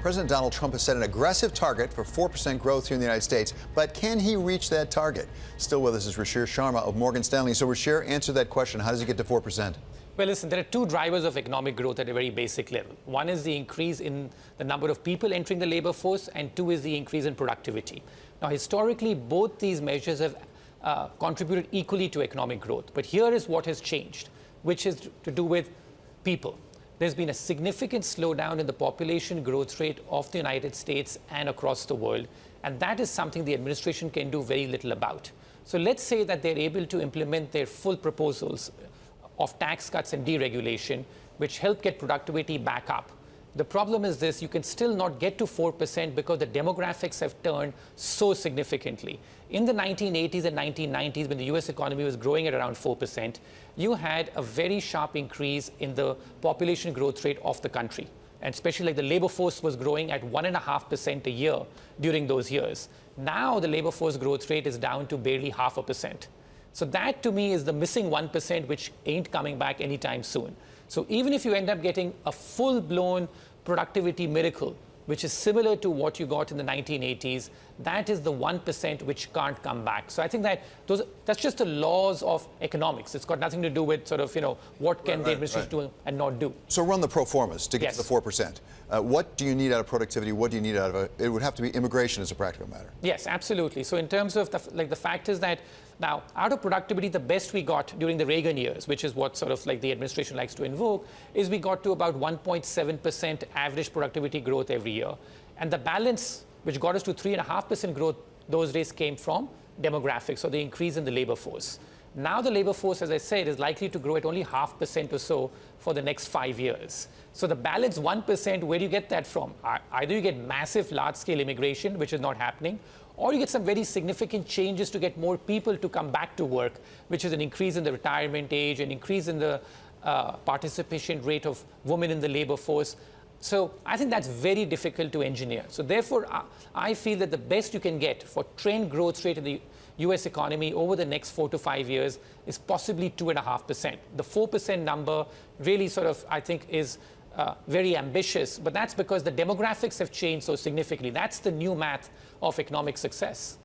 President Donald Trump has set an aggressive target for 4% growth here in the United States, but can he reach that target? Still with us is Rashir Sharma of Morgan Stanley. So Rashir, answer that question. How does he get to 4%? Well, listen, there are two drivers of economic growth at a very basic level. One is the increase in the number of people entering the labor force, and two is the increase in productivity. Now, historically, both these measures have contributed equally to economic growth. But here is what has changed, which is to do with people. There's been a significant slowdown in the population growth rate of the United States and across the world, and that is something the administration can do very little about. So let's say that they're able to implement their full proposals of tax cuts and deregulation, which help get productivity back up. The problem is this: you can still not get to 4% because the demographics have turned so significantly. In the 1980s and 1990s, when the US economy was growing at around 4%, you had a very sharp increase in the population growth rate of the country. And especially like the labor force was growing at 1.5% a year during those years. Now the labor force growth rate is down to barely 0.5%. So that to me is the missing 1%, which ain't coming back anytime soon. So even if you end up getting a full-blown productivity miracle, which is similar to what you got in the 1980s, that is the 1% which can't come back. So I think that that's just the laws of economics. It's got nothing to do with sort of, what can the administration do and not do. So run the pro formas to get to the 4%. What do you need out of productivity? What do you need out of it? It would have to be immigration as a practical matter. Yes, absolutely. So in terms of the fact is that now, out of productivity, the best we got during the Reagan years, which is what sort of like the administration likes to invoke, is we got to about 1.7% average productivity growth every year. And the balance, which got us to 3.5% growth those days, came from demographics, so the increase in the labor force. Now the labor force, as I said, is likely to grow at only 0.5% or so for the next 5 years. So the balance 1%, where do you get that from? Either you get massive large-scale immigration, which is not happening, or you get some very significant changes to get more people to come back to work, which is an increase in the retirement age, an increase in the participation rate of women in the labor force. So I think that's very difficult to engineer. So therefore, I feel that the best you can get for trend growth rate in the US economy over the next 4 to 5 years is possibly 2.5%. The 4% number really sort of, I think, is very ambitious, but that's because the demographics have changed so significantly. That's the new math of economic success.